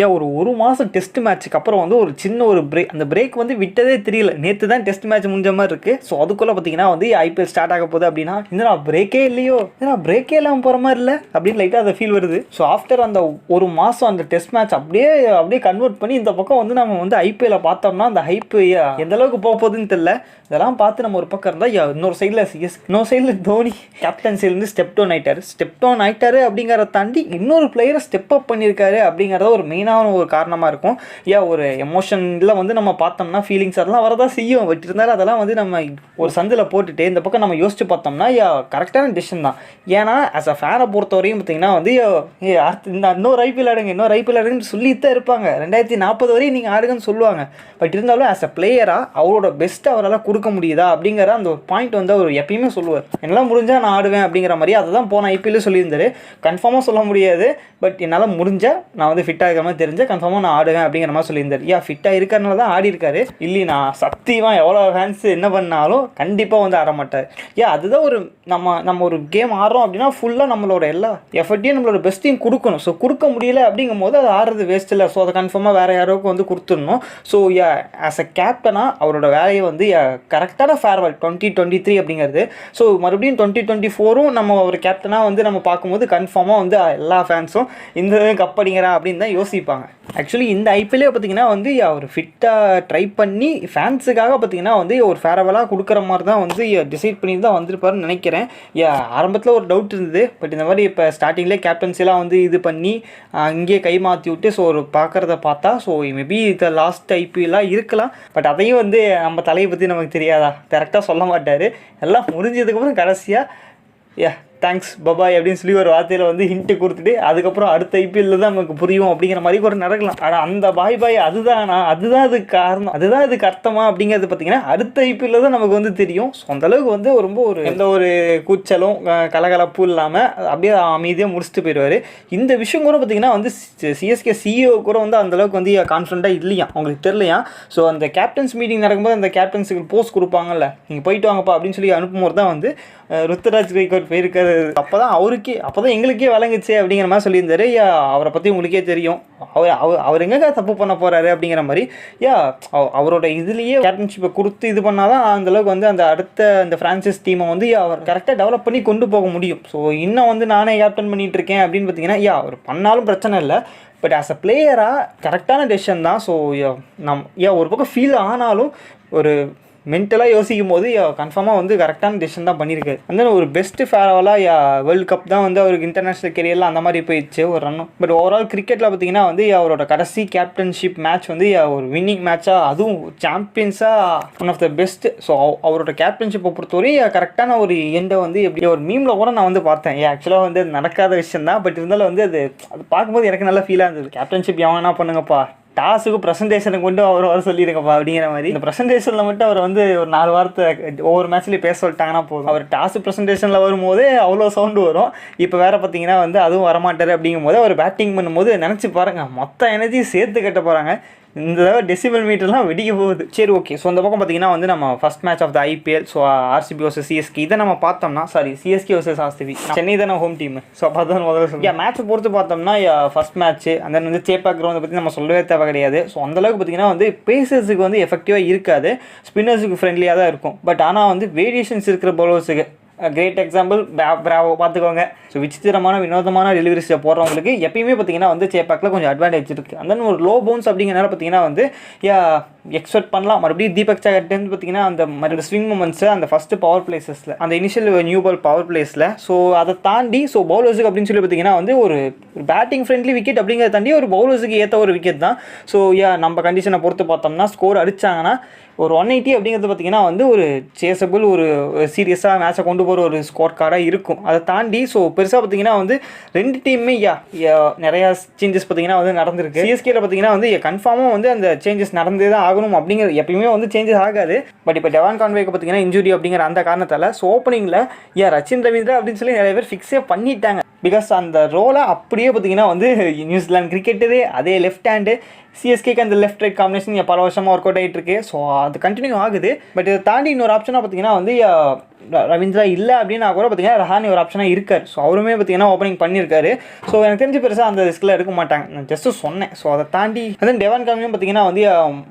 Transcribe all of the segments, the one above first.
ஏன் ஒரு மாதம் டெஸ்ட் மேட்ச்சுக்கு அப்புறம் வந்து ஒரு சின்ன ஒரு பிரேக், அந்த பிரேக் வந்து விட்டதே தெரியல. நேற்று தான் டெஸ்ட் மேட்ச் முடிஞ்ச மாதிரி இருக்குது. ஸோ அதுக்குள்ளே பார்த்தீங்கன்னா வந்து ஐபிஎல் ஸ்டார்ட் ஆக போகுது அப்படின்னா என்னடா பிரேக்கே இல்லையோ, ஏன்னா பிரேக்கே இல்லாமல் போகிற மாதிரி இல்லை அப்படின்னு லைட்டாக அதை ஃபீல் வருது. ஸோ ஆஃப்டர் அந்த ஒரு மாதம் அந்த டெஸ்ட் மேட்ச் அப்படியே கன்வெர்ட் பண்ணி இந்த பக்கம் வந்து நம்ம வந்து ஐபிஎல்லை பார்த்தோம்னா அந்த ஹைப் எந்த அளவுக்கு போக போகுதுன்னு தெரியல. இதெல்லாம் பார்த்து நம்ம ஒரு பக்கம் இருந்தால் இன்னொரு சைடில் தோனி கேப்டன்சிலேருந்து ஸ்டெப் டவுன் ஆயிட்டாரு அப்படிங்கிறத தாண்டி இன்னொரு பிளேயரை ஸ்டெப் அப் பண்ணியிருக்காரு அப்படிங்கிறத ஒரு மெயினான ஒரு காரணமாக இருக்கும். ஒரு எமோஷனில் வந்து நம்ம பார்த்தோம்னா ஃபீலிங்ஸ் அதெல்லாம் வரதான் செய்யும். பட் இருந்தாலும் அதெல்லாம் வந்து நம்ம ஒரு சந்தில் போட்டுட்டு இந்த பக்கம் நம்ம யோசிச்சு பார்த்தோம்னா கரெக்டான டிசிஷன் தான். ஏன்னா ஆஸ் அ ஃபேனை பொறுத்த வரையும் பார்த்தீங்கன்னா வந்து இன்னொரு ஐபிஎல் ஆடுங்கன்னு சொல்லித்தான் இருப்பாங்க. 2040 வரையும் நீங்கள் ஆடுங்கன்னு சொல்லுவாங்க. பட் இருந்தாலும் ஆஸ் அ பிளேயராக அவரோட பெஸ்ட்டை அவரால் கொடுக்க முடியுதா அப்படிங்கிற அந்த ஒரு பாயிண்ட் வந்து அவர் எப்பயுமே சொல்லுவார். என்னால் முடிஞ்சால் நான் ஆடுவேன் அப்படிங்கிற மாதிரி. அதை தான் போன ஐபிஎல்லே சொல்லியிருந்தாரு. கன்ஃபார்மாக சொல்ல முடியாது, பட் என்னால் முடிஞ்சால் நான் வந்து ஃபிட்டாக இருக்கிற மாதிரி தெரிஞ்சால் கன்ஃபார்மாக நான் ஆடுவேன் அப்படிங்கிற மாதிரி சொல்லியிருந்தார். ஃபிட்டாக இருக்கிறனால தான் ஆடி இருக்காரு. இல்லை நான் சத்தியமாக எவ்வளோ ஃபேன்ஸ் என்ன பண்ணாலும் கண்டிப்பாக வந்து ஆட மாட்டார். அதுதான் ஒரு நம்ம ஒரு கேம் ஆடுறோம் அப்படின்னா ஃபுல்லாக நம்மளோட எல்லா எஃபர்ட்டையும் நம்மளோட பெஸ்ட்டையும் கொடுக்கணும். ஸோ கொடுக்க முடியல அப்படிங்கும் போது அது ஆடுறது வேஸ்ட் இல்லை. ஸோ அதை கன்ஃபார்மாக வேறு யாரோக்கும் வந்து கொடுத்துடணும். ஸோ ஆஸ் அ கேப்டனாக அவரோட வேலையை வந்து கரெக்டான ஃபேர்வெல் 2023 அப்படிங்கிறது. ஸோ மறுபடியும் 2024 நம்ம ஒரு கேப்டனாக வந்து நம்ம பார்க்கும்போது கன்ஃபார்மாக வந்து எல்லா ஃபேன்ஸும் இந்த கப் அடிங்கிறா அப்படின்னு தான் யோசிப்பாங்க. ஆக்சுவலி இந்த ஐபிஎல்லே பார்த்தீங்கன்னா வந்து அவர் ஃபிட்டாக ட்ரை பண்ணி ஃபேன்ஸுக்காக பார்த்தீங்கன்னா வந்து ஒரு ஃபேர்வெலாக கொடுக்குற மாதிரி தான் வந்து டிசைட் பண்ணி தான் வந்திருப்பாருன்னு நினைக்கிறேன். ஆரம்பத்தில் ஒரு டவுட் இருந்தது. பட் இந்த மாதிரி இப்போ ஸ்டார்டிங்லேயே கேப்டன்சிலாம் வந்து இது பண்ணி இங்கேயே கை மாற்றி விட்டு ஸோ ஒரு பார்க்குறத பார்த்தா ஸோ மேபி இது லாஸ்ட் ஐபிஎல்லாக இருக்கலாம். பட் அதையும் வந்து நம்ம தலையை பற்றி நமக்கு தெரியாதா, கரெக்டாக சொல்ல மாட்டார். எல்லாம் முடிஞ்சதுக்கப்புறம் கடைசியாக தேங்க்ஸ் பபாய் அப்படின்னு சொல்லி ஒரு வார்த்தையில் வந்து ஹிண்ட்டு கொடுத்துட்டு அதுக்கப்புறம் அடுத்த ஐபிஎல்லில் தான் நமக்கு புரியும் அப்படிங்கிற மாதிரி ஒரு நடக்கலாம். ஆனால் அந்த பாய் அதுதான் அதுக்கு காரணம், அதுதான் இதுக்கு அர்த்தமா அப்படிங்கிறது பார்த்தீங்கன்னா அடுத்த ஐபிஎல்லில் தான் நமக்கு வந்து தெரியும். ஸோ அந்தளவுக்கு வந்து ரொம்ப எந்த ஒரு கூச்சலும் கலகலப்பும் இல்லாமல் அப்படியே அமைதியாக முடிச்சுட்டு போயிடுவார். இந்த விஷயம் கூட பார்த்தீங்கன்னா வந்து சிஎஸ்கே சிஇஓ கூட வந்து அந்தளவுக்கு வந்து கான்ஃபிடண்ட்டாக இல்லையா, அவங்களுக்கு தெரியலையா. ஸோ அந்த கேப்டன்ஸ் மீட்டிங் நடக்கும்போது அந்த கேப்டன்ஸுக்கு போஸ்ட் கொடுப்பாங்கல்ல, நீங்கள் போயிட்டு வாங்கப்பா அப்படின்னு சொல்லி அனுப்பும்போது தான் வந்து ருத்துராஜ் கைக்வாட் போயிருக்காரு. அப்போதான் எங்களுக்கே வழங்குச்சு அப்படிங்கிற மாதிரி சொல்லியிருந்தாரு. அவரை பற்றி உங்களுக்கே தெரியும். அவர் எங்கே தப்பு பண்ண போகிறாரு அப்படிங்கிற மாதிரி. அவரோட இதுலேயே கேப்டன்ஷிப்பை கொடுத்து இது பண்ணாதான் அந்தளவுக்கு வந்து அந்த அடுத்த அந்த ஃப்ரான்சைஸ் டீமை வந்து அவர் கரெக்டாக டெவலப் பண்ணி கொண்டு போக முடியும். ஸோ இன்னும் வந்து நானே கேப்டன் பண்ணிகிட்டு இருக்கேன் அப்படின்னு பார்த்தீங்கன்னா அவர் பண்ணாலும் பிரச்சனை இல்லை. பட் ஆஸ் அ பிளேயராக கரெக்டான டெசிஷன் தான். ஸோ ஒரு பக்கம் ஃபீல் ஆனாலும் ஒரு மென்டலாக யோசிக்கும் போது கன்ஃபார்மாக வந்து கரெக்டான டெசிஷன் தான் பண்ணியிருக்காரு. அந்த ஒரு பெஸ்ட்டு ஃபேர்வலாக வேர்ல்டு கப் தான் வந்து அவருக்கு இன்டர்நேஷ்னல் கெரியரில் அந்த மாதிரி போயிடுச்சு ஒரு ரன்னும். பட் ஓவரால் கிரிக்கெட்டில் பார்த்தீங்கன்னா வந்து அவரோட கடைசி கேப்டன்ஷிப் மேட்ச் வந்து ஒரு வின்னிங் மேட்சாக, அதுவும் சாம்பியன்ஸாக one of the best. So அவரோட கேப்டன்ஷிப்பை பொறுத்தவரை கரெக்டான ஒரு எண்டை வந்து எப்படி ஒரு மீமில் கூட நான் வந்து பார்த்தேன். ஆக்சுவலாக வந்து அது நடக்காத விஷயம் தான். பட் இருந்தாலும் வந்து அது பார்க்கும்போது எனக்கு நல்லா ஃபீலாக இருந்தது. கேப்டன்ஷிப் எவனா பண்ணுங்கப்பா, டாஸுக்கு ப்ரெசன்டேஷனுக்கு மட்டும் அவர் வர சொல்லியிருங்கப்பா அப்படிங்கிற மாதிரி. இந்த ப்ரெசன்டேஷனில் மட்டும் அவர் வந்து ஒரு 4 வார்த்தை ஒவ்வொரு மேட்ச்லேயும் பேச சொல்லிட்டாங்கன்னா போதும். அவர் டாஸ் ப்ரெசன்டேஷனில் வரும்போதே அவ்வளோ சவுண்டு வரும். இப்போ வேறு பார்த்தீங்கன்னா வந்து அதுவும் வரமாட்டார் அப்படிங்கும் போது அவர் பேட்டிங் பண்ணும்போது நினச்சி பாருங்கள், மொத்த எனர்ஜி சேர்த்து கட்ட போகிறாங்க. இந்த தடவை டெசிமல் மீட்டர்லாம் வெடிக்க போகுது. சரி, ஓகே. ஸோ அந்த பக்கம் பார்த்தீங்கன்னா வந்து நம்ம first match of the IPL, so RCB versus CSK இதை நம்ம பார்த்தோம்னா, சிஎஸ்கே வர்சஸ் ஆர்சிபி, சென்னை தானே ஹோம் டீம். ஸோ அப்போ தான் முதல்ல மேட்ச்சை பொறுத்து பார்த்தோம்னா ஃபஸ்ட் மேட்ச்சு அந்த வந்து சேப்பாக் கிரவுண்டை பற்றி நம்ம சொல்லவே தேவை கிடையாது. ஸோ அந்தளவுக்கு பார்த்தீங்கன்னா வந்து பேசர்ஸுக்கு வந்து எஃபெக்டிவாக இருக்காது, ஸ்பின்னர்ஸுக்கு ஃப்ரெண்ட்லியாக தான் இருக்கும். பட் ஆனால் வந்து வேரியேஷன்ஸ் இருக்கிற பவுலர்ஸுக்கு கிரேட் எக்ஸாம்பிள் பிராவோ பார்த்துக்கோங்க. ஸோ விசித்திரமான வினோதமான டெலிவரிஸை போடுறவங்களுக்கு எப்பயுமே பார்த்தீங்கன்னா வந்து சேப்பாக்கில் கொஞ்சம் அட்வான்டேஜ் இருக்குது. அந்த ஒரு லோ பவுன்ஸ் அப்படிங்கிறனால பார்த்தீங்கன்னா வந்து எக்ஸ்பெக்ட் பண்ணலாம். மறுபடியும் தீபக் சாகர்ட்டேருந்து பார்த்தீங்கன்னா அந்த மறுபடியும் ஸ்விங் மூமெண்ட்ஸு அந்த ஃபஸ்ட்டு பவர் பிளேஸஸில் அந்த இனிஷியல் நியூ பால் பவர் பிளேஸில். ஸோ அதை தாண்டி ஸோ பவுலர்ஸுக்கு அப்படின்னு சொல்லி பார்த்தீங்கன்னா வந்து ஒரு பேட்டிங் ஃப்ரெண்ட்லி விக்கெட் அப்படிங்கிறத தாண்டி ஒரு பவுலர்ஸுக்கு ஏற்ற ஒரு விக்கெட் தான். ஸோ நம்ம கண்டிஷனை பொறுத்து பார்த்தோம்னா ஸ்கோர் அடித்தாங்கன்னா ஒரு 180 அப்படிங்கிறது பார்த்தீங்கன்னா வந்து ஒரு சேஸபிள் ஒரு சீரியஸாக மேட்சை கொண்டு போகிற ஒரு ஸ்கோர் கார்டாக இருக்கும். அதை தாண்டி ஸோ பெருசாக பார்த்தீங்கன்னா வந்து ரெண்டு டீமுமே நிறையா சேஞ்சஸ் பார்த்தீங்கன்னா வந்து நடந்திருக்கு. சிஎஸ்கேல பார்த்தீங்கன்னா வந்து கன்ஃபார்மாக வந்து அந்த சேஞ்சஸ் நடந்தே தான் ஆகணும் அப்படிங்கிற எப்பயுமே வந்து சேஞ்சஸ் ஆகாது. பட் இப்போ டெவான் கான்வேக்கு பார்த்தீங்கன்னா இன்ஜுரி அப்படிங்கிற அந்த காரணத்தால் ஸோ ஓப்பனிங்கில் ரச்சின் ரவீந்திரா அப்படின்னு சொல்லி நிறைய பேர் ஃபிக்ஸே பண்ணிட்டாங்க. பிகாஸ் அந்த ரோலை அப்படியே பார்த்தீங்கன்னா வந்து நியூசிலாந்து கிரிக்கெட்டே அதே லெஃப்ட் ஹேண்டு சிஎஸ்கேக்கு அந்த லெஃப்ட் ரைட் காம்பினேஷன் பல வருஷமாக ஒர்க் அவுட் ஆகிட்டு இருக்கு. ஸோ அது கண்டினியூ ஆகுது. பட் இதை தாண்டி இன்னொரு ஆப்ஷனாக பார்த்தீங்கன்னா வந்து ரவீந்திரா இல்லை அப்படின்னா கூட பார்த்தீங்கன்னா ரஹானி ஒரு ஆப்ஷனாக இருக்கார். ஸோ அவருமே பார்த்தீங்கன்னா ஓப்பனிங் பண்ணியிருக்காரு. ஸோ எனக்கு தெரிஞ்சு பெருசாக அந்த ரிஸ்கில் எடுக்க மாட்டாங்க, நான் ஜஸ்ட்டு சொன்னேன். ஸோ அதை தாண்டி டெவான் காமியும் பார்த்தீங்கன்னா வந்து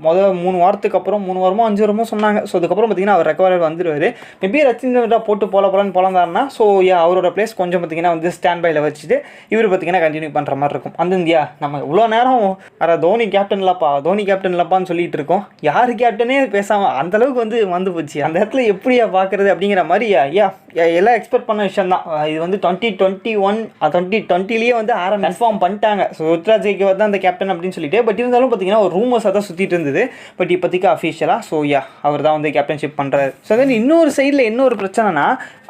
முதல் 3 வாரத்துக்கு அப்புறம் 3 வாரமோ 5 வாரமோ சொன்னாங்க. ஸோ அதுக்கப்புறம் பார்த்தீங்கன்னா அவர் ரெக்கவர் வந்துடுவார். மேபி ரச்சிந்திரா போட்டு போலன்னு போலந்தாருன்னா ஸோ அவரோட பிளேஸ் கொஞ்சம் பார்த்தீங்கன்னா வந்து ஸ்டாண்ட் பையில் வச்சுட்டு இவர் பார்த்தீங்கன்னா கண்டினியூ பண்ணுற மாதிரி இருக்கும். அந்த இந்தியா நம்ம இவ்வளோ நேரம் தோனி கேப்டன் இல்லப்பான்னு சொல்லிட்டு இருக்கோம். யார் கேப்டனே பேசாமல் அந்தளவுக்கு வந்து போச்சு. அந்த இடத்துல எப்படியா பார்க்குறது அப்படிங்கிற மாதிரி எல்லாம் எக்ஸ்பெக்ட் பண்ண விஷயம் தான். இது வந்து 2020 வந்து கன்ஃபார்ம் பண்ணிட்டாங்க. ஸோ ருத்ராஜ் கெய்க்வாட் தான் அந்த கேப்டன் அப்படின்னு சொல்லிட்டு. பட் இருந்தாலும் பார்த்தீங்கன்னா ஒரு ரூமர்ஸாக தான் சுற்றிட்டு இருந்தது. பட் இப்போதைக்கு அஃபிஷியலாக ஸோ அவர் தான் வந்து கேப்டன்ஷிப் பண்ணுறாரு. ஸோ தென் இன்னொரு சைடில் என்ன ஒரு பிரச்சனைனா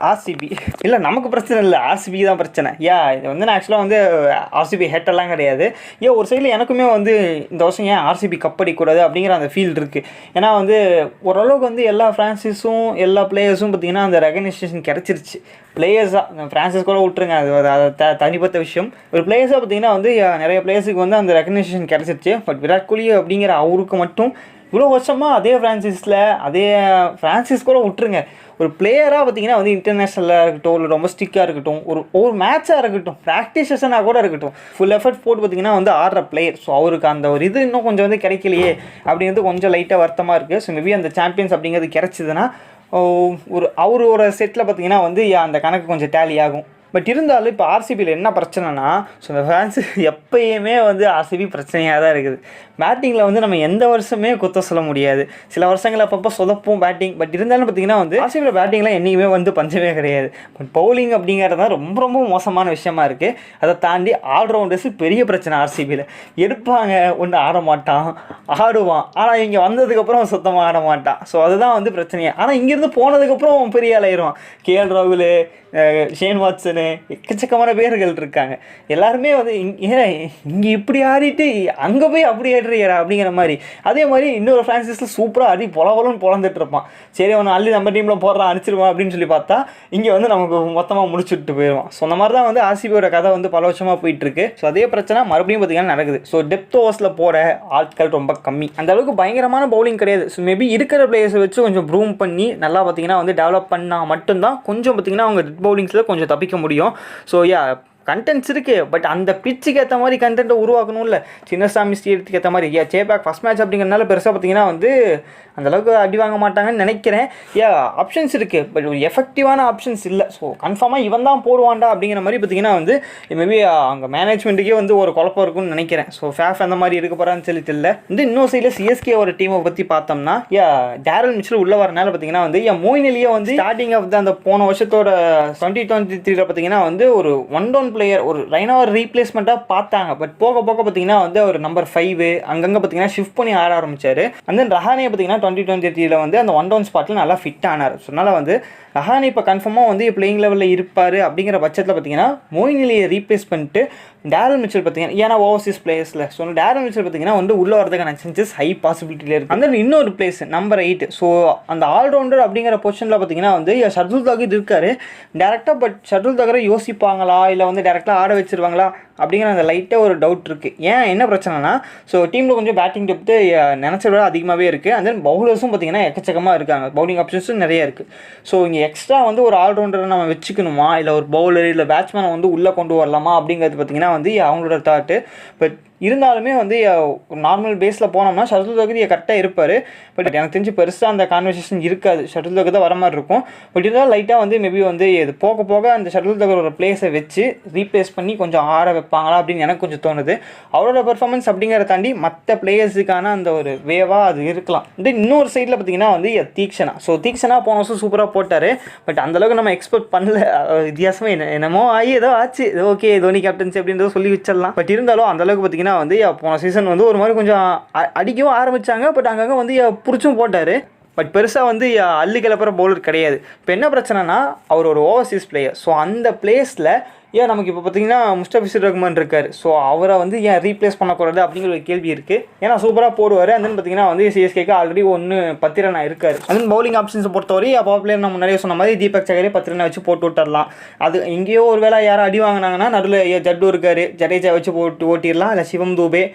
ஆர்சிபி இல்லை, நமக்கு பிரச்சனை இல்லை, ஆர்சிபி தான் பிரச்சனை. இது வந்து நான் ஆக்சுவலாக வந்து ஆர்சிபி ஹேட்டெல்லாம் கிடையாது. ஒரு சைடில் எனக்குமே வந்து இந்த வருஷம் ஏன் ஆர்சிபி கப் அடிக்கக்கூடாது அப்படிங்கிற அந்த ஃபீல் இருக்குது. ஏன்னா வந்து ஓரளவுக்கு வந்து எல்லா ஃப்ரான்சிஸும் எல்லா பிளேயர்ஸும் பார்த்திங்கன்னா அந்த ரெகனைசேஷன் கிடச்சிருச்சு. பிளேயர்ஸாக ஃப்ரான்சிஸ் கூட விட்டுருங்க, அது தனிப்பட்ட விஷயம். ஒரு பிளேயர்ஸாக பார்த்திங்கன்னா வந்து நிறைய பிளேயர்ஸுக்கு வந்து அந்த ரெகனைசேஷன் கிடச்சிருச்சு. பட் விராட் கோலி அப்படிங்கிற அவருக்கு மட்டும் இவ்வளோ வருஷமாக அதே ஃப்ரான்சிஸ் கூட விட்டுருங்க, ஒரு பிளேயராக பார்த்திங்கன்னா வந்து இன்டர்நேஷ்னலாக இருக்கட்டும், இல்லை டொமஸ்டிக்காக இருக்கட்டும், ஒரு மேட்சாக இருக்கட்டும், ப்ராக்டிஸ் செஷனாக கூட இருக்கட்டும், ஃபுல் எஃபர்ட் போட்டு பார்த்திங்கன்னா வந்து ஆடுற பிளேயர். ஸோ அவருக்கு அந்த ஒரு இது இன்னும் கொஞ்சம் வந்து கிடைக்கலையே அப்படிங்கிறது கொஞ்சம் லைட்டாக வருத்தமாக இருக்குது. ஸோ மேபி அந்த சாம்பியன்ஸ் அப்படிங்கிறது கிடச்சிதுன்னா அவரோட செட்டில் பார்த்திங்கன்னா வந்து அந்த கணக்கு கொஞ்சம் டேலி ஆகும். பட் இருந்தாலும் இப்போ ஆர்சிபியில் என்ன பிரச்சனைனா, ஸோ இந்த ஃபேன்ஸ் எப்பயுமே வந்து ஆர்சிபி பிரச்சனையாக தான் இருக்குது. பேட்டிங்கில் வந்து நம்ம எந்த வருஷமே குத்த சொல்ல முடியாது. சில வருஷங்கள் அப்பப்போ சொதப்போம் பேட்டிங். பட் இருந்தாலும் பார்த்திங்கன்னா வந்து ஆர்சிபியில் பேட்டிங்லாம் என்றைக்குமே வந்து பஞ்சமே கிடையாது. பட் பவுலிங் அப்படிங்கிறது தான் ரொம்ப ரொம்ப மோசமான விஷயமா இருக்குது. அதை தாண்டி ஆல்ரவுண்டர்ஸு பெரிய பிரச்சனை ஆர்சிபியில். எடுப்பாங்க, ஒன்று ஆட மாட்டான், ஆடுவான், ஆனால் இங்கே வந்ததுக்கப்புறம் சுத்தமாக ஆட மாட்டான். ஸோ அதுதான் வந்து பிரச்சனையே. ஆனால் இங்கேருந்து போனதுக்கப்புறம் பெரிய ஆளாயிடுவான். கேஎல் ராகுல், ஷேன் வாட்சனு, எக்கச்சக்கமான பேர்கள் இருக்காங்க. எல்லாருமே வந்து இங்கே இப்படி ஆடிட்டு அங்கே போய் அப்படி ஆடுறியடா அப்படிங்கிற மாதிரி. அதே மாதிரி இன்னொரு ஃப்ரான்சிஸில் சூப்பராக ஆடி பொலவலன்னு பொழந்துட்டு இருப்பான். சரி அவனை அள்ளி நம்ம டீமில் போடுறான், அடிச்சிருவான் அப்படின்னு சொல்லி பார்த்தா இங்கே வந்து நமக்கு மொத்தமாக முடிச்சுட்டு போயிடுவான். ஸோ அந்த மாதிரி தான் வந்து ஆர்சிபியோட கதை வந்து பல வருஷமாக போயிட்டுருக்கு. ஸோ அதே பிரச்சனை மறுபடியும் பார்த்திங்கன்னா நடக்குது. ஸோ டெப்த் ஓவர்ஸில் போட ஆட்கள் ரொம்ப கம்மி, அந்த அளவுக்கு பயங்கரமான பவுலிங் கிடையாது. ஸோ மேபி இருக்கிற பிளேயர்ஸை வச்சு கொஞ்சம் ப்ரூம் பண்ணி நல்லா பார்த்திங்கன்னா வந்து டெவலப் பண்ணால் மட்டும்தான் கொஞ்சம் பார்த்திங்கன்னா அவங்க பவுலிங்ஸில் கொஞ்சம் தப்பிக்க முடியும். ஸோ கண்டென்ட்ஸ் இருக்குது, பட் அந்த பிச்சுக்கு ஏற்ற மாதிரி கண்டென்ட்டை உருவாக்கணும்ல. சின்னசாமி ஸ்டேட்டுக்கு ஏற்ற மாதிரி சேபாக் ஃபஸ்ட் மேட்ச் அப்படிங்கிறதுனால பெருசாக பார்த்திங்கன்னா வந்து அந்தளவுக்கு அடி வாங்க மாட்டாங்கன்னு நினைக்கிறேன். ஆப்ஷன்ஸ் இருக்குது, பட் ஒரு எஃபெக்டிவான ஆப்ஷன்ஸ் இல்லை. ஸோ கன்ஃபார்மாக இவன் தான் போடுவான்டா அப்படிங்கிற மாதிரி பார்த்திங்கன்னா வந்து மேபி அங்கே மேனேஜ்மெண்ட்டுக்கே வந்து ஒரு குழப்பம் இருக்குன்னு நினைக்கிறேன். ஸோ ஃபேஃப் அந்த மாதிரி இருக்க போகிறான்னு சொல்லி தெரியல. இன்னொரு சைடில் சிஎஸ்கே ஒரு டீமை பற்றி பார்த்தோம்னா டேரல் மிச்சல் உள்ளே வரனால பார்த்திங்கன்னா வந்து மோயின் அலியை வந்து ஸ்டார்டிங் ஆஃப் அந்த போன வருஷத்தோட 2023 பார்த்திங்கன்னா வந்து ஒரு 1-down பிளேயர், ஒரு ரைனாவர் ரீப்ளேஸ்மெண்ட்டாக பார்த்தாங்க. பட் போக பார்த்திங்கன்னா வந்து ஒரு நம்பர் 5 அங்கங்கே பார்த்திங்கன்னா ஷிஃப்ட் பண்ணி ஆட ஆரம்பித்தார். அண்ட் தென் ரஹானியை பார்த்திங்கன்னா 2023 வந்து அந்த 1-down ஸ்பாட்டில் நல்லா ஃபிட் ஆனார். ஸோ அதனால் வந்து ரஹானி இப்போ கன்ஃபார்மாக வந்து பிளேயிங் லெவலில் இருப்பார் அப்படிங்கிற பட்சத்தில் பார்த்திங்கன்னா மோயின் அலியை ரீப்ளேஸ் பண்ணிட்டு டேரல் மிச்சல் பார்த்திங்கன்னா, ஏன்னா ஓவர்சீஸ் பிளேயர்ஸில் ஸோ டேரல் மிச்சல் பார்த்திங்கன்னா வந்து உள்ளே வரதுக்கான சான்சஸ் ஹை பாசிபிலிட்டியில் இருக்குது. அந்த இன்னொரு பிளேஸ் நம்பர் 8. ஸோ அந்த ஆல்ரவுண்டர் அப்படிங்கிற பொசிஷனில் பார்த்திங்கன்னா வந்து ஷர்துல் தாகூர் இருக்கார் டேரெக்டாக. பட் ஷர்துல் தாகூரை யோசிப்பாங்களா இல்லை வந்து டேரெக்டாக ஆட வச்சுருவாங்களா அப்படிங்கிற அந்த லைட்டாக ஒரு டவுட் இருக்குது. ஏன் என்ன பிரச்சனைனா, ஸோ டீமில் கொஞ்சம் பேட்டிங் டெப்த்து நினச்ச விட அதிகமாகவே இருக்குது. அண்ட் தென் பவுலர்ஸும் பார்த்திங்கன்னா எக்கச்சக்கமாக இருக்காங்க, பவுலிங் ஆப்ஷன்ஸும் நிறைய இருக்குது. ஸோ இங்கே எக்ஸ்ட்ரா வந்து ஒரு ஆல்ரவுண்டரை நம்ம வச்சுக்கணுமா இல்லை ஒரு பவுலர் இல்லை பேட்ஸ்மேனை வந்து உள்ளே கொண்டு வரலாமா அப்படிங்கிறது பார்த்திங்கன்னா வந்து அவங்களோட தாட்டு. பட் இருந்தாலுமே வந்து நார்மல் பேஸில் போனோம்னா ஷர்துல் தாகூர் கரெக்டாக இருப்பார். பட் எனக்கு தெரிஞ்சு பெருசாக அந்த கான்வர்சேஷன் இருக்காது, ஷர்துல் தாகூர் தான் வர மாதிரி இருக்கும். பட் இருந்தாலும் லைட்டாக வந்து மேபி வந்து இது போக போக அந்த ஷர்துல் தாகூரோட பிளேஸை வச்சு ரீப்ளேஸ் பண்ணி கொஞ்சம் ஆட வைப்பாங்களா அப்படின்னு எனக்கு கொஞ்சம் தோணுது. அவரோட பெர்ஃபார்மன்ஸ் அப்படிங்கிறத தாண்டி மற்ற பிளேயர்ஸுக்கான அந்த ஒரு வேவாக அது இருக்கலாம். இன்னொரு சைடில் பார்த்திங்கன்னா வந்து தீக்ஷனா. ஸோ தீக்ஷனா போன வருஷம் சூப்பராக போட்டார். பட் அந்தளவுக்கு நம்ம எக்ஸ்பெக்ட் பண்ணல. வித்தியாசமாக என்னமோ ஆகி ஏதோ ஆச்சு, ஓகே தோனி கேப்டன்சி அப்படின்றத சொல்லி வச்சிடலாம். பட் இருந்தாலும் அந்தளவுக்கு பார்த்திங்கன்னா வந்து போன சீசன் வந்து ஒரு மாதிரி கொஞ்சம் அடிக்கவும் ஆரம்பித்தாங்க. பட் அங்கங்கே வந்து புடிச்சும் போட்டார். பட் பெருசாக வந்து அள்ளி கிளப்புற பவுலர் கிடையாது. இப்போ என்ன பிரச்சனைனா அவர் ஒரு ஓவர்சீஸ் பிளேயர். ஸோ அந்த பிளேஸில் நமக்கு இப்போ பார்த்தீங்கன்னா முஸ்தபிசுர் ரஹ்மான் இருக்கார். ஸோ அவரை வந்து ரீப்ளேஸ் பண்ணக்கூடாது அப்படிங்கிற ஒரு கேள்வி இருக்குது. ஏன்னா சூப்பராக போடுவார். அண்ட் தென் பார்த்தீங்கன்னா வந்து சிஎஸ்கேக்கு ஆல்ரெடி 10 ரன் இருக்கார். அண்ட் தென் பவுலிங் ஆப்ஷன்ஸை பொறுத்தவரை அப்போ பிளேயர் நம்ம முன்னாடியே சொன்ன மாதிரி தீபக் சகரே 10 ரன் வச்சு போட்டு விட்டுடலாம். அது எங்கேயோ ஒரு வேளை யாரும் அடி வாங்கினாங்கன்னா நடுவில் ஜட்டு இருக்கார், ஜடேஜா வச்சு போட்டு ஓட்டிடலாம். இல்லை சிவம் தூபே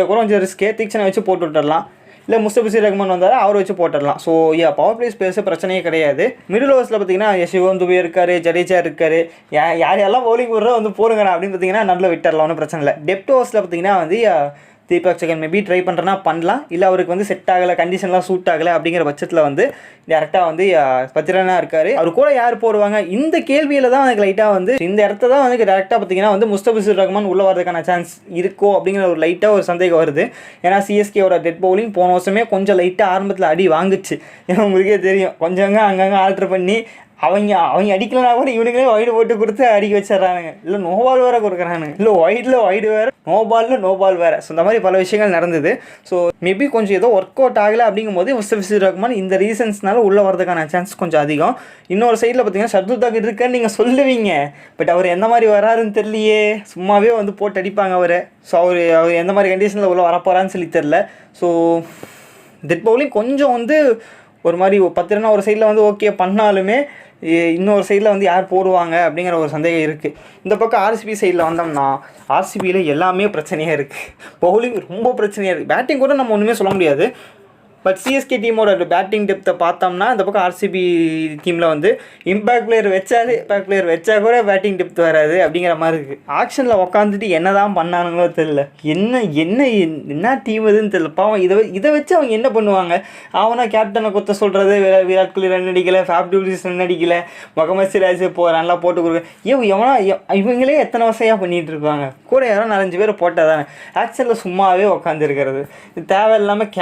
கூட கொஞ்சம் ரிஸ்க்கே தீக்ஷனை வச்சு போட்டு விட்டுடலாம். இல்லை முஸ்தபிசூர் ரஹ்மான் வந்தால் அவர் வச்சு போட்டுடலாம். ஸோ பவர் பிளே ஸ்பேஸு பிரச்சனையே கிடையாது. மிடில் ஓவர்ஸில் பார்த்தீங்கன்னா சிவம் துபே இருக்கார், ஜடேஜா இருக்கார், யாரெல்லாம் பவுலிங் போடுறோ வந்து போடுங்கண்ணா அப்படின்னு பார்த்தீங்கன்னா நல்ல விட்டுறலாம், ஒன்றும் பிரச்சனை இல்லை. டெப்த் ஓவர்ஸில் பார்த்தீங்கன்னா வந்து தீபக் சகர் மேபி ட்ரை பண்ணுறேன்னா பண்ணலாம், இல்லை அவருக்கு வந்து செட் ஆகலை, கண்டிஷன்லாம் சூட் ஆகலை அப்படிங்கிற பட்சத்தில் வந்து டேரெக்டாக வந்து பத்திரனா இருக்கார். அவர் கூட யார் போடுவாங்க இந்த கேள்வியில் தான் எனக்கு லைட்டாக வந்து இந்த இடத்த தான் வந்து டேரெக்டாக பார்த்தீங்கன்னா வந்து முஸ்தபிசூர் ரஹ்மான் உள்ளே வரதுக்கான சான்ஸ் இருக்கோ அப்படிங்கிற ஒரு லைட்டாக ஒரு சந்தேகம் வருது. ஏன்னா சிஎஸ்கேவோட டெட் பவுலிங் போன வருஷமே கொஞ்சம் லைட்டாக ஆரம்பத்தில் அடி வாங்குச்சு. ஏன்னா உங்களுக்கே தெரியும், கொஞ்சங்க அங்கங்கே ஆல்ட்ரு பண்ணி அவங்க அடிக்கலனா கூட இவனுங்களே ஒய்டு போட்டு கொடுத்து அடிக்க வச்சிடறானுங்க. இல்லை நோ பால் வேறு கொடுக்குறானுங்க, இல்லை ஒய்டு வேறு, நோ பால் வேறு. ஸோ இந்த மாதிரி பல விஷயங்கள் நடந்தது. ஸோ மேபி கொஞ்சம் ஏதோ ஒர்க் அவுட் ஆகலை அப்படிங்கும்போது முஸ்தபிசூர் ரஹ்மான் இந்த ரீசன்ஸ்னால உள்ளே வரதுக்கான சான்ஸ் கொஞ்சம் அதிகம். இன்னொரு சைடில் பார்த்தீங்கன்னா ஷர்துல் தாக்கூர் இருக்குன்னு நீங்கள் சொல்லுவீங்க, பட் அவர் எந்த மாதிரி வராருன்னு தெரியலையே, சும்மாவே வந்து போட்டு அடிப்பாங்க அவரை. ஸோ அவர் எந்த மாதிரி கண்டிஷனில் உள்ளே வரப்போகிறான்னு சொல்லி தெரில. ஸோ டெட் பவுலிங் கொஞ்சம் வந்து ஒரு மாதிரி 10 ரன் ஒரு சைடில் வந்து ஓகே பண்ணாலுமே இன்னொரு சைடில் வந்து யார் போடுவாங்க அப்படிங்கிற ஒரு சந்தேகம் இருக்குது. இந்த பக்கம் ஆர்சிபி சைடில் வந்தோம்னா ஆர்சிபியில் எல்லாமே பிரச்சனையாக இருக்குது. பவுலிங் ரொம்ப பிரச்சனையாக இருக்குது. பேட்டிங் கூட நம்ம ஒன்றுமே சொல்ல முடியாது. பட் சிஎஸ்கே டீமோட பேட்டிங் டெப்த்தை பார்த்தோம்னா இந்த பக்கம் ஆர்சிபி டீமில் வந்து இம்பேக்ட் பிளேயர் வச்சா கூட பேட்டிங் டெப்த் வராது அப்படிங்கிற மாதிரி இருக்குது. ஆக்ஷனில் உட்காந்துட்டு என்ன தான் பண்ணானுங்களோ தெரியல, என்ன டீம் இதுன்னு தெரியல. பாவம் இதை வச்சு அவங்க என்ன பண்ணுவாங்க? அவனா கேப்டனை கொத்த சொல்கிறது, விராட் கோலி ரன் அடிக்கலை, ஃபேப் டு வில்லியர்ஸ் ரன் அடிக்கலை, முகமது சிராஜ் ரன்லாம் போட்டு கொடுக்க, இவங்களே எத்தனை வருஷம் பண்ணிகிட்டு இருப்பாங்க? கூட யாரோ 4-5 பேர் போட்டால் தானே. ஆக்ஷனில் சும்மாவே உட்காந்துருக்கிறது தேவையில்லாமல்.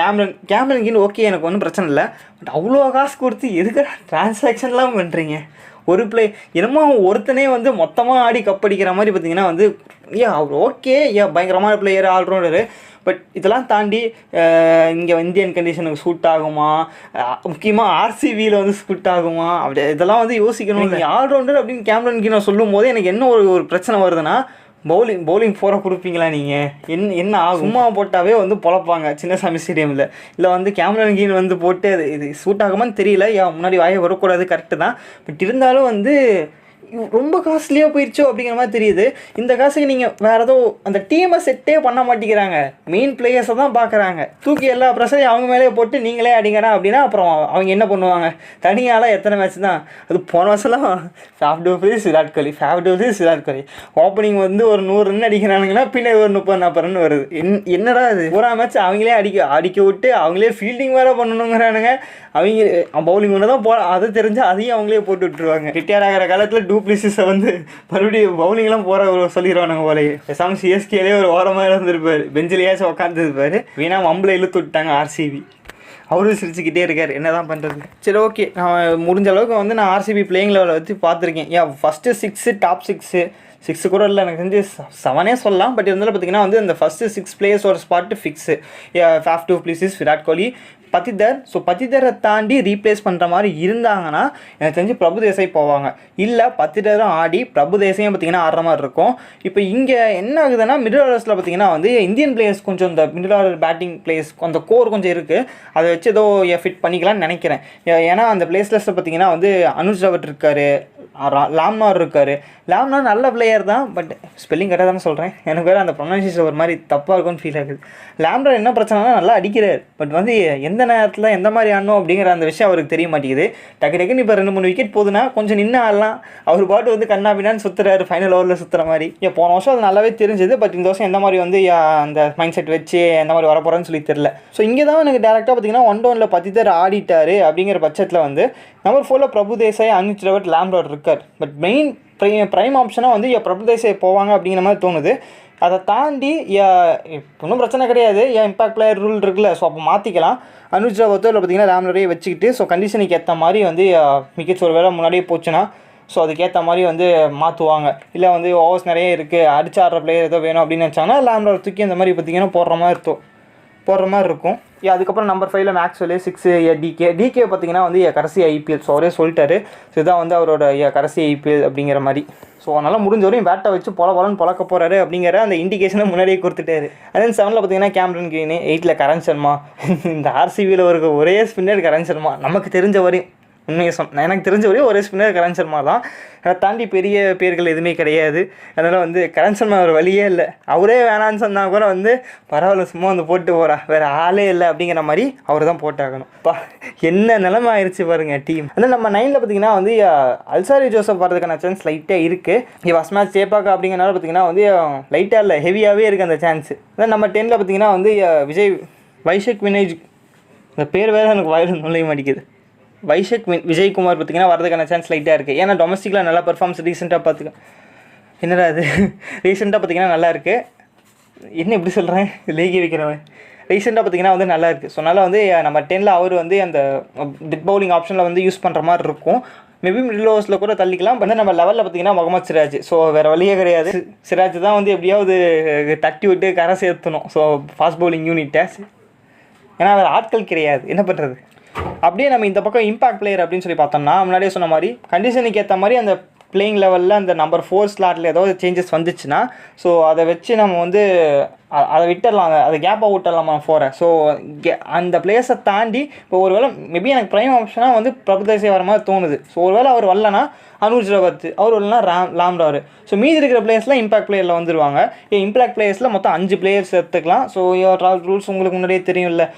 கேமரன் ஓகே, எனக்கு ஒன்றும் பிரச்சனை இல்லை, பட் அவ்வளோ காசு கொடுத்து எதுக்கு டிரான்சாக்ஷன்லாம் பண்ணுறீங்க? ஒரு என்னமோ ஒருத்தனே வந்து மொத்தமாக ஆடி கப்படிக்கிற மாதிரி பார்த்தீங்கன்னா வந்து அவர் ஓகே பயங்கரமான பிளேயர், ஆல்ரவுண்டரு, பட் இதெல்லாம் தாண்டி இங்கே இந்தியன் கண்டிஷனுக்கு சூட் ஆகுமா, முக்கியமாக ஆர்சிபியில் வந்து சூட் ஆகுமா, அப்படி இதெல்லாம் வந்து யோசிக்கணும். நீங்கள் ஆல்ரவுண்டர் அப்படின்னு கேமரன் நான் சொல்லும் போது எனக்கு என்ன ஒரு பிரச்சனை வருதுன்னா, பவுலிங் ஃபோரை கொடுப்பீங்களா நீங்கள்? என்ன ஆகும்? சும்மா போட்டாவே வந்து பொழப்பாங்க சின்னசாமி ஸ்டேடியமில். இல்லை வந்து கேமரன் கீன் வந்து போட்டு இது சூட் ஆகுமான்னு தெரியல, முன்னாடி வாயை வரக்கூடாது, கரெக்டு தான். பட் இருந்தாலும் வந்து ரொம்ப காஸ்ட்லியாக போயிடுச்சோ அப்படிங்கிற மாதிரி தெரியுது. இந்த காசுக்கு நீங்கள் வேறு ஏதோ அந்த டீமை செட்டே பண்ண மாட்டேங்கிறாங்க, மெயின் பிளேயர்ஸை தான் பார்க்குறாங்க. தூக்கி எல்லா ப்ரெஷரையும் அவங்க மேலே போட்டு நீங்களே அடிங்கடா அப்படின்னா அப்புறம் அவங்க என்ன பண்ணுவாங்க? தனியால் எத்தனை மேட்ச் தான் அது போன வருஷம்லாம் ஃபேப் டு வில்லியர்ஸ் விராட் கோலி ஓப்பனிங் வந்து ஒரு 100 ரன் அடிக்கிறானுங்கன்னா பின்னாடி ஒரு 30-40 ரன் வருது. என்னடா இது? ஒரு மேட்ச் அவங்களே அடிக்க விட்டு அவங்களே ஃபீல்டிங் வேறு பண்ணணுங்கிறானுங்க. அவங்க பவுலிங் ஒன்று தான் அது தெரிஞ்சு அதையும் அவங்களே போட்டு விட்டுருவாங்க. ரிட்டையர் ஆகிற காலத்தில் டூப்ளிசிஸை வந்து மறுபடியும் பவுலிங்லாம் போகிற சொல்லிடுவானுங்க போலையே. பேசாமல் சிஎஸ்கேலே ஒரு ஓரமாக இருந்திருப்பார், பெஞ்சிலேயாச்சும் உட்காந்துருப்பார். வீணா மம்பில் இழுத்து விட்டாங்க ஆர்சிபி. அவரும் சிரிச்சுக்கிட்டே இருக்கார், என்ன தான் பண்ணுறது? சரி ஓகே, நான் முடிஞ்ச அளவுக்கு வந்து நான் ஆர்சிபி பிளேயிங் லெவலில் வச்சு பார்த்துருக்கேன். ஃபஸ்ட்டு 6 டாப் 6 கூட இல்லை, எனக்கு தெரிஞ்சு 7 சொல்லலாம். பட் இருந்தாலும் பார்த்தீங்கன்னா வந்து அந்த ஃபஸ்ட்டு 6 பிளேயர்ஸோட spot fix. Faf du Villiers, Virat Kohli, Patidar. So பத்திதரை தாண்டி ரீப்ளேஸ் பண்ணுற மாதிரி இருந்தாங்கன்னா எனக்கு தெரிஞ்சு பிரபு தேசாய் போவாங்க. இல்லை பத்திதரும் ஆடி பிரபு தேசாயும் பார்த்திங்கன்னா ஆடுற மாதிரி இருக்கும். இப்போ இங்கே என்ன ஆகுதுன்னா மிடில் ஆர்டர்ஸில் பார்த்திங்கன்னா வந்து இந்தியன் பிளேயர்ஸ் கொஞ்சம் இந்த மிடில் ஆர்டர் பேட்டிங் பிளேயர்ஸ் அந்த கோர் கொஞ்சம் இருக்குது, அதை வச்சு ஏதோ ஃபிட் பண்ணிக்கலாம்னு நினைக்கிறேன். ஏன்னா அந்த பிளேஸ் லிஸ்ட்டில் பார்த்திங்கன்னா வந்து அனுஜ் ராவத் இருக்கார், லாம்னார் இருக்கார். லாம்னார் நல்ல பிளேயர் தான், பட் ஸ்பெல்லிங் கரெக்டாக தானே சொல்கிறேன், எனக்கு வேறு அந்த ப்ரொனன்சியேஷன் ஒரு மாதிரி தப்பாக இருக்கும்னு ஃபீல் ஆகுது. லாம்னார் என்ன பிரச்சனைனா நல்லா அடிக்கிறார், பட் வந்து எந்த நேரத்தில் எந்த மாதிரி ஆடணும் அப்படிங்கிற அந்த விஷயம் அவருக்கு தெரிய மாட்டேங்குது. டக்குன்னு இப்போ 2-3 விக்கெட் போகுதுன்னா கொஞ்சம் நின்று ஆடலாம், அவர் பாட்டு வந்து கண்ணாபின்னான்னு சுற்றுறாரு, ஃபைனல் ஓவரில் சுற்றுற மாதிரி. போன வருஷம் அது நல்லாவே தெரிஞ்சது, பட் இந்த வருஷம் எந்த மாதிரி வந்து அந்த மைண்ட் செட் வச்சு எந்த மாதிரி வரப்போகிறான்னு சொல்லி தெரில. ஸோ இங்கே தான் எனக்கு டேரெக்டாக பார்த்தீங்கன்னா 1 downல பத்திதர் ஆடிட்டார் அப்படிங்கிற பட்சத்தில் வந்து நம்பர் 4ல் பிரபு தேசாய், அனுஜ் ராவத், லாம்னார் இருக்கார். பட் மெயின் ப்ரைம் ஆப்ஷனாக வந்து பிரபு தேசாய் போவாங்க அப்படிங்கிற மாதிரி தோணுது. அதை தாண்டி ஒன்றும் பிரச்சனை கிடையாது, இம்பாக்ட் பிளேயர் ரூல் இருக்குல்ல, ஸோ அப்போ மாற்றிக்கலாம். அனுஜ் ராவத்தோ இல்லை பார்த்தீங்கன்னா லாம்னாரையே வச்சுக்கிட்டு ஸோ கண்டிஷனுக்கு ஏற்ற மாதிரி வந்து விக்கெட்ஸ் ஒரு வேளை முன்னாடியே போச்சுன்னா ஸோ அதுக்கேற்ற மாதிரி வந்து மாற்றுவாங்க. இல்லை வந்து ஓவர்ஸ் நிறைய இருக்குது, அடிச்சு ஆடுற பிளேயர் ஏதோ வேணும் அப்படின்னு நினச்சாங்கன்னா லாம்னார் தூக்கி அந்த மாதிரி பார்த்திங்கன்னா போடுற மாதிரி இருக்கும். அதுக்கப்புறம் நம்பர் 5ல் மேக்ஸ்வெல், 6 டிகே பார்த்திங்கன்னா வந்து கடைசி ஐபிஎல். ஸோ அவரே சொல்லிட்டாரு, ஸோ இதான் வந்து அவரோட கடைசி ஐபிஎல் அப்படிங்கிற மாதிரி. ஸோ அதனால் முடிஞ்ச வரையும் பேட்டை வச்சு பழக்க போகிறாரு அப்படிங்கிற அந்த இண்டிகேஷனை முன்னாடியே கொடுத்துட்டாரு. அதே 7ல் பார்த்தீங்கன்னா கேமரன் கிரீன், 8ல் கரண் சர்மா. இந்த ஆர்சிபியில் இருக்க ஒரே ஸ்பின்னர் கரண் சர்மா நமக்கு தெரிஞ்ச வரையும். உண்மையை எனக்கு தெரிஞ்ச ஒரே ஸ்பின்னர் கரண் சர்மா தான். அதை தாண்டி பெரிய பேர்கள் எதுவுமே கிடையாது. அதனால் வந்து கரண் சர்மா ஒரு வழியே இல்லை. அவரே வேணான்னு சொன்னால் கூட வந்து பரவாயில்ல சும்மா வந்து போட்டு போகிறா, வேறு ஆளே இல்லை அப்படிங்கிற மாதிரி அவர் தான் போட்டாகணும். என்ன நிலைமை ஆயிடுச்சு பாருங்கள் டீம். அதனால் நம்ம 9ல் பார்த்தீங்கன்னா வந்து அல்சாரி ஜோசப் வரதுக்கான சான்ஸ் லைட்டாக இருக்குது. ஃபஸ்ட் மேட்ச் சேப்பாக்கா அப்படிங்கிறனால பார்த்தீங்கன்னா வந்து லைட்டாக இல்லை, ஹெவியாகவே இருக்குது அந்த சான்ஸு. அதான் நம்ம 10ல் பார்த்தீங்கன்னா வந்து வைஷக் வினய், இந்த பேர் வேறு எனக்கு வாயில் நுழைய மாட்டேங்குது. விஜய்குமார் பார்த்திங்கன்னா வரதுக்கான சான்ஸ் லைட்டாக இருக்குது. ஏன்னா டொமஸ்டிக்கில் நல்லா பர்ஃபார்மன்ஸ் ரீசெண்டாக என்னடா அது ரீசெண்டாக பார்த்திங்கன்னா நல்லா இருக்குது. என்ன இப்படி சொல்கிறேன், லேகி வைக்கிறவன் ரீசெண்டாக பார்த்திங்கன்னா வந்து நல்லா இருக்குது. ஸோ அதனால் வந்து நம்ம 10ல் அவர் வந்து அந்த டெட் பவுலிங் ஆப்ஷனில் வந்து யூஸ் பண்ணுற மாதிரி இருக்கும். மேபி மிடில் ஓவர்ஸில் கூட தள்ளிக்கலாம். பட் நம்ம லெவலில் பார்த்திங்கன்னா முகமது சிராஜ். ஸோ வேறு வழியே கிடையாது, சிராஜ் தான் வந்து எப்படியாவது தட்டி விட்டு கரை சேர்த்தணும். ஸோ ஃபாஸ்ட் பவுலிங் யூனிட்டை, ஏன்னா வேறு ஆட்கள் கிடையாது, என்ன பண்ணுறது. அப்படியே நம்ம இந்த பக்கம் இம்பாக்ட் பிளேயர் அப்படின்னு சொல்லி பார்த்தோம்னா முன்னாடியே சொன்ன மாதிரி கண்டிஷனுக்கு ஏற்ற மாதிரி அந்த பிளேயிங் லெவலில் அந்த நம்பர் 4 ஸ்லாட்டில் ஏதாவது சேஞ்சஸ் வந்துச்சுன்னா ஸோ அதை வச்சு நம்ம வந்து அதை விட்டுடலாம், அதை கேப்பாக விட்டுடலாம் 4. ஸோ அந்த பிளேயர்ஸை தாண்டி இப்போ ஒரு வேளை மேபி எனக்கு ப்ரைம் ஆப்ஷனாக வந்து பிரபுதேசை வர மாதிரி தோணுது. ஸோ ஒரு வேளை அவர் வரலன்னா அனுஜ் ரவத், அவர் வரலன்னா லாம்ராரு. ஸோ மீதி இருக்கிற பிளேயர்ஸ்லாம் இம்பாக்ட் பிளேயரில் வந்துடுவாங்க. இம்பாக்ட் பிளேயர்ஸில் மொத்தம் 5 பிளேயர்ஸ் எடுத்துக்கலாம். ஸோ ரூல்ஸ் உங்களுக்கு முன்னாடியே தெரியும் இல்லை,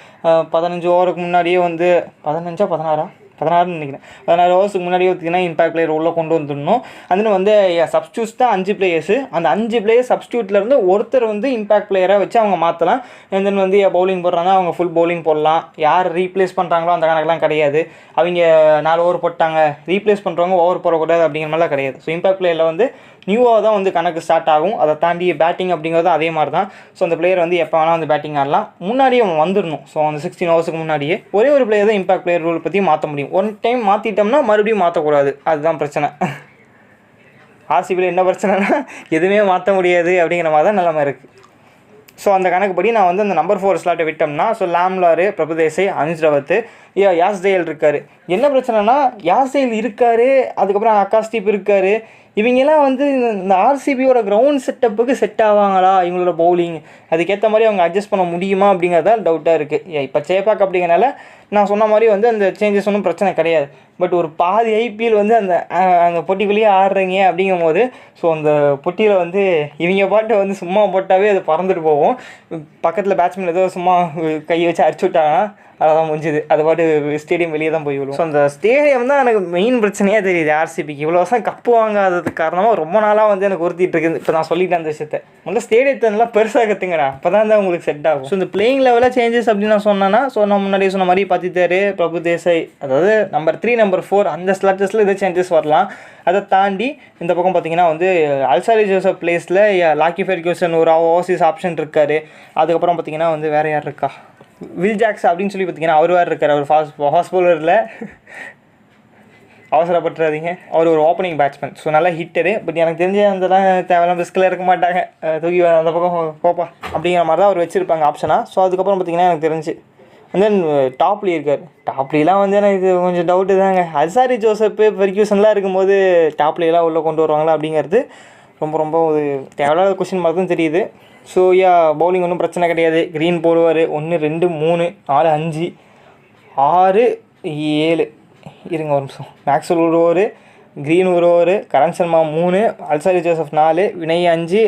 15 ஓவருக்கு முன்னாடியே வந்து 16 நினைக்கிறேன், 16 ஓவர்ஸுக்கு முன்னாடியே பார்த்திங்கன்னா இம்பாக்ட் பிளேயர் உள்ளே கொண்டு வந்துடணும். அதுன்னு வந்து சப்ஸ்டியூட்ஸ் தான் 5 பிளேயர்ஸு. அந்த 5 பிளேயர்ஸ் சப்ஸ்டியூட்லேருந்து ஒருத்தர் வந்து இம்பாக்ட் பிளேயராக வச்சு அவங்க மாற்றலாம். தென் வந்து பவுலிங் போடுறாங்க, அவங்க ஃபுல் பவுலிங் போடலாம். யார் ரீப்ளேஸ் பண்ணுறாங்களோ அந்த கணக்கெலாம் கிடையாது. அவங்க 4 ஓவர் போட்டாங்க, ரீப்ளேஸ் பண்ணுறவங்க ஓவர் போடக்கூடாது அப்படிங்கிற மாதிரிலாம் கிடையாது. ஸோ இம்பாக்ட் பிளேயரில் வந்து நியூவாக தான் வந்து கணக்கு ஸ்டார்ட் ஆகும். அதை தாண்டி பேட்டிங் அப்படிங்கிறது அதே மாதிரி தான். ஸோ அந்த பிளேயர் வந்து எப்போ வேணால் வந்து பேட்டிங் ஆடலாம், முன்னாடியே அவன் வந்துடணும். ஸோ அந்த 16 ஓவர்ஸுக்கு முன்னாடியே ஒரே ஒரு பிளேயர் தான் இம்பாக்ட் பிளேயர் ரூல் பற்றி மாற்ற முடியும். ஒன் டைம் மாற்றிட்டோம்னா மறுபடியும் மாற்றக்கூடாது, அதுதான் பிரச்சனை. ஆர்சிபியில் என்ன பிரச்சனைனா எதுவுமே மாற்ற முடியாது அப்படிங்கிற மாதிரி தான் நிலைமை இருக்குது. ஸோ அந்த கணக்குப்படி நான் வந்து அந்த நம்பர் 4 ஸ்லாட்டை விட்டோம்னா ஸோ லாம்லாரு, பிரபுதேசை, அனுஜ் ரவத், யாஸ்தேல் இருக்கார். என்ன பிரச்சனைனா யாஸ்தேல் இருக்கார், அதுக்கப்புறம் ஆகாஷ்தீப் இருக்கார். இவங்கெல்லாம் வந்து இந்த ஆர்சிபியோட கிரவுண்ட் செட்டப்புக்கு செட் ஆவாங்களா, இவங்களோட பவுலிங் அதுக்கேற்ற மாதிரி அவங்க அட்ஜஸ்ட் பண்ண முடியுமா அப்படிங்கிறதான் டவுட்டாக இருக்குது. இப்போ சேப்பாக் அப்படிங்கிறனால நான் சொன்ன மாதிரி வந்து அந்த சேஞ்சஸ் ஒன்றும் பிரச்சனை கிடையாது. பட் ஒரு பாதி ஐபிஎல் வந்து அந்த பொட்டிக்குள்ளேயே ஆடுறீங்க அப்படிங்கும் போது ஸோ அந்த பொட்டியில் வந்து இவங்க பாட்டு வந்து சும்மா போட்டாவே அது பறந்துட்டு போகும். பக்கத்தில் பேட்ஸ்மேன் ஏதோ சும்மா கையை வச்சு அடிச்சு விட்டாங்கன்னா அதான் முடிஞ்சுது, அது பாட்டு ஸ்டேடியம் வெளியே தான் போய் விடும். ஸோ அந்த ஸ்டேடியம் தான் எனக்கு மெயின் பிரச்சனையாக தெரியுது. ஆர்சிபிக்கு இவ்வளோ வருஷம் கப்பு வாங்காததுக்கு காரணமாக ரொம்ப நாளாக வந்து எனக்கு உறுத்திட்டு இருக்குது. இப்போ நான் சொல்லிட்டேன் அந்த விஷயத்தை, முதல்ல ஸ்டேடியத்தை நல்லா பெருசாக கற்றுங்கடா, அப்போ தான் உங்களுக்கு செட் ஆகும். ஸோ இந்த பிளேயிங் லெவலில் சேஞ்சஸ் அப்படின்னு நான் சொன்னேன்னா ஸோ நான் முன்னாடியே சொன்ன மாதிரி பத்தித்தாரு, பிரபுதேசை, அதாவது நம்பர் 3, நம்பர் 4 அந்த ஸ்லாட்டஸில் இதே சேஞ்சஸ் வரலாம். அதை தாண்டி இந்த பக்கம் பார்த்தீங்கன்னா வந்து அல்சாரி ஜோசப் பிளேஸில் லாக்கி ஃபெர்கியூசன் ஒரு ஓவர்சீஸ் ஆப்ஷன் இருக்கார். அதுக்கப்புறம் பார்த்தீங்கன்னா வந்து வேறு யார் இருக்கா, வில் ஜாக்ஸ் அப்படின்னு சொல்லி பார்த்தீங்கன்னா அவர் வேறு இருக்கார். அவர் ஃபாஸ்ட் பவுலரில் அவசரப்பட்டுறாதீங்க, அவர் ஒரு ஓப்பனிங் பேட்ஸ்மேன். ஸோ நல்லா ஹிட்டரு. பட் எனக்கு தெரிஞ்ச அந்தலாம் தேவையான ரிஸ்கில் இருக்க மாட்டாங்க, தூக்கி அந்த பக்கம் போப்பா அப்படிங்கிற மாதிரி தான் அவர் வச்சுருப்பாங்க ஆப்ஷனாக. ஸோ அதுக்கப்புறம் பார்த்தீங்கன்னா எனக்கு தெரிஞ்சு தென் டாப்லி இருக்கார். டாப்லிலாம் வந்து எனக்கு இது கொஞ்சம் டவுட்டு தாங்க. அல்சாரி ஜோசப்பு ஃபெர்கியூசன்லாம் இருக்கும்போது டாப்லியெல்லாம் உள்ளே கொண்டு வருவாங்களா அப்படிங்கிறது ரொம்ப ஒரு தேவையில்லாத கொஸ்டின் மாதிரி தான் தெரியுது. ஸோ பவுலிங் ஒன்றும் பிரச்சனை கிடையாது. க்ரீன் போடுவார், 1 2 3 4 5 6 7 இருங்க ஒரு நிமிஷம், மேக்ஸ்வெல் ஒரு ஓவர், க்ரீன் ஒரு over, Karan Sharma 3, Alzarri Joseph 4, Vinay 5,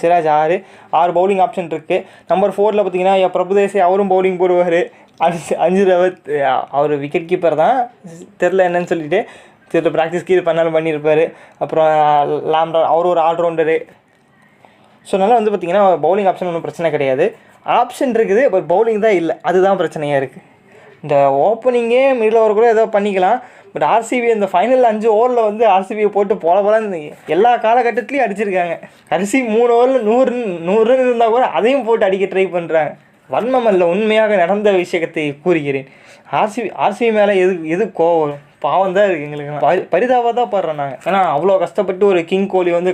Siraj 6 bowling option இருக்குது. நம்பர் 4ல் பார்த்தீங்கன்னா பிரபுதேசை அவரும் பவுலிங் போடுவார். அஞ்சு ரவத் அவர் விக்கெட் கீப்பர் தான், தெரில என்னன்னு சொல்லிட்டு திரும்ப ப்ராக்டிஸ் கீழ் பண்ணாலும் பண்ணியிருப்பார். அப்புறம் லாம்ரா அவர் ஒரு ஆல்ரவுண்டரு. ஸோ அதனால் வந்து பார்த்திங்கன்னா பவுலிங் ஆப்ஷன் ஒன்றும் பிரச்சனை கிடையாது. ஆப்ஷன் இருக்குது, பட் பவுலிங் தான் இல்லை, அதுதான் பிரச்சனையாக இருக்குது. இந்த ஓப்பனிங்கே மிடில் ஓவர் கூட ஏதோ பண்ணிக்கலாம். பட் ஆர்சிபி இந்த ஃபைனல் 5 ஓவரில் வந்து ஆர்சிபியை போட்டு போல எல்லா காலகட்டத்துலேயும் அடிச்சிருக்காங்க. கடைசி 3 ஓவரில் 100 ரன் இருந்தால் கூட அதையும் போட்டு அடிக்க ட்ரை பண்ணுறாங்க. வன்மமல்ல, உண்மையாக நடந்த விஷயத்தை கூறுகிறேன். ஆர்சிபி மேலே எது கோவம், பாவம் தான் இருக்குது எங்களுக்கு. பரிதாபம் தான் படுறோம் நாங்கள். ஏன்னா அவ்வளோ கஷ்டப்பட்டு ஒரு கிங் கோலி வந்து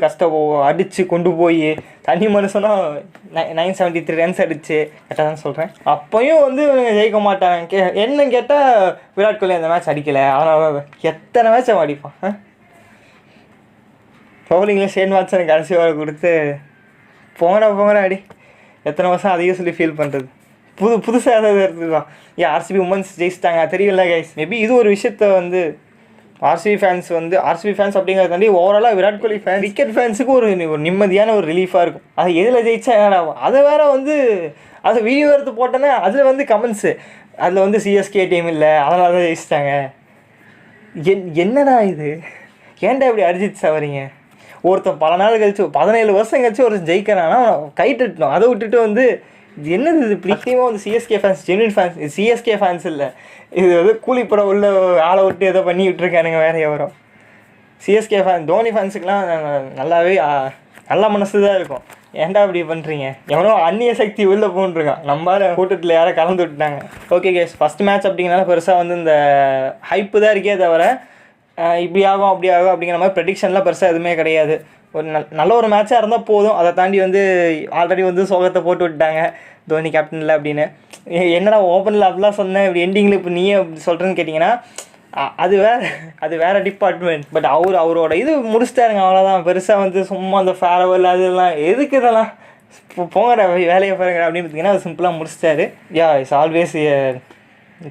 அடித்து கொண்டு போய் தனி மனுஷனா 973 ரன்ஸ் அடிச்சு கரெக்டாக தான் சொல்கிறேன். அப்போயும் வந்து ஜெயிக்க மாட்டாங்க. என்ன கேட்டால் விராட் கோலி அந்த மேட்ச் அடிக்கலை, அதனால் எத்தனை மேட்ச் அவன் அடிப்பான். பவுலிங்கில் ஷேன் வாட்சன் கடைசி வர கொடுத்து போங்கடா அடி, எத்தனை வருஷம் அதையும் சொல்லி ஃபீல் பண்ணுறது. புதுசாக ஏதாவது எடுத்துக்கலாம். ஆர்சிபி உமன்ஸ் ஜெயிச்சிட்டாங்க தெரியல கைஸ். மேபி இது ஒரு விஷயத்த வந்து ஆர்சிபி ஃபேன்ஸ் அப்படிங்கிறத தாண்டி ஓவராலாக விராட் கோலி ஃபேன் கிரிக்கெட் ஃபேன்ஸுக்கு ஒரு நிம்மதியான ஒரு ரிலீஃபாக இருக்கும். அது எதில் ஜெயிச்சா ஆகும் அதை வேற வந்து அதை வீடியோ எடுத்து போட்டோன்னா அதில் வந்து கமெண்ட்ஸு அதில் வந்து சிஎஸ்கே டீம் இல்லை அதனால தான் ஜெயிச்சிட்டாங்க. என்னடா இது, ஏன்டா இப்படி அரிஜித் சாவறீங்க? ஒருத்தன் பல நாள் கழிச்சு 17 வருஷம் கழிச்சு ஒருத்தன் ஜெயிக்கிறான்னா கை தட்டணும். அதை விட்டுட்டு வந்து இது என்னது இது பிடிக்காமல் வந்து சிஎஸ்கே ஃபேன்ஸ் ஜென்யூன் ஃபேன்ஸ், இது சிஎஸ்கே ஃபேன்ஸ் இல்லை, இது வந்து கூலிப்படம் உள்ள ஆளை விட்டு ஏதோ பண்ணி விட்டுருக்கானுங்க வேறு எவரும். சிஎஸ்கே ஃபேன் தோனி ஃபேன்ஸுக்கெலாம் நல்லாவே நல்ல மனசு தான் இருக்கும். ஏன்டா இப்படி பண்ணுறீங்க? எவனோ அந்நிய சக்தி உள்ளே போன்ருக்கான், நம்மளால கூட்டத்தில் யாரை கலந்து விட்டுட்டாங்க. ஓகே கேஸ், ஃபஸ்ட் மேட்ச் அப்படிங்கிறனால பெருசாக வந்து இந்த ஹைப்பு தான் இருக்கே தவிர இப்படி ஆகும் அப்படி ஆகும் அப்படிங்கிற மாதிரி ப்ரெடிக்ஷன்லாம் பெருசாக எதுவுமே கிடையாது. ஒரு நல்ல ஒரு மேட்சாக இருந்தால் போதும். அதை தாண்டி வந்து ஆல்ரெடி வந்து சோகத்தை போட்டு விட்டாங்க தோனி கேப்டனில் அப்படின்னு. என்னடா ஓப்பனில் அப்படிலாம் சொன்னேன், இப்படி எண்டிங்கில் இப்போ நீயே சொல்கிறேன்னு கேட்டிங்கன்னா அது வேறு டிபார்ட்மெண்ட். பட் அவரோட இது முடிச்சிட்டாருங்க, அவ்வளோதான். பெருசாக வந்து சும்மா அந்த ஃபேரவல் அதெல்லாம் எதுக்கு இதெல்லாம் போங்கிற வேலையை பாருங்க அப்படின்னு பார்த்தீங்கன்னா அது சிம்பிளாக முடிச்சிட்டாரு. இட்ஸ் ஆல்வேஸ்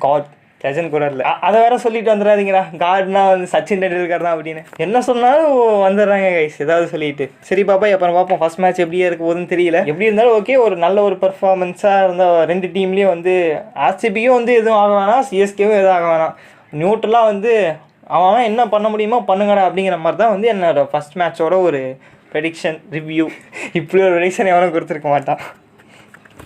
காட் லெஜண்ட் கூட இல்லை. அதை வேற சொல்லிட்டு வந்துடாதீங்கடா, காட்னா வந்து சச்சின் டெண்டுல்கர் தான் அப்படின்னு என்ன சொன்னாலும் வந்துடுறாங்க கைஸ் ஏதாவது சொல்லிட்டு. சரி பாப்பா அப்புறம் பார்ப்போம் ஃபர்ஸ்ட் மேட்ச் எப்படியே இருக்க போகுதுன்னு தெரியல. எப்படி இருந்தாலும் ஓகே, ஒரு நல்ல ஒரு பெர்ஃபார்மன்ஸாக இருந்தால் ரெண்டு டீம்லேயும் வந்து ஆர்சிபியும் வந்து எதுவும் ஆக வேணாம், சிஎஸ்கேவும் எதுவும் ஆக வேணாம், நியூட்ரலாக வந்து அவன் என்ன பண்ண முடியுமோ பண்ணுங்கடா அப்படிங்கிற மாதிரி தான் வந்து என்னோடய ஃபஸ்ட் மேட்சோட ஒரு ப்ரெடிக்ஷன் ரிவ்யூ. இப்படி ஒரு ப்ரெடிக்ஷன் எவனும் கொடுத்துருக்க மாட்டான்.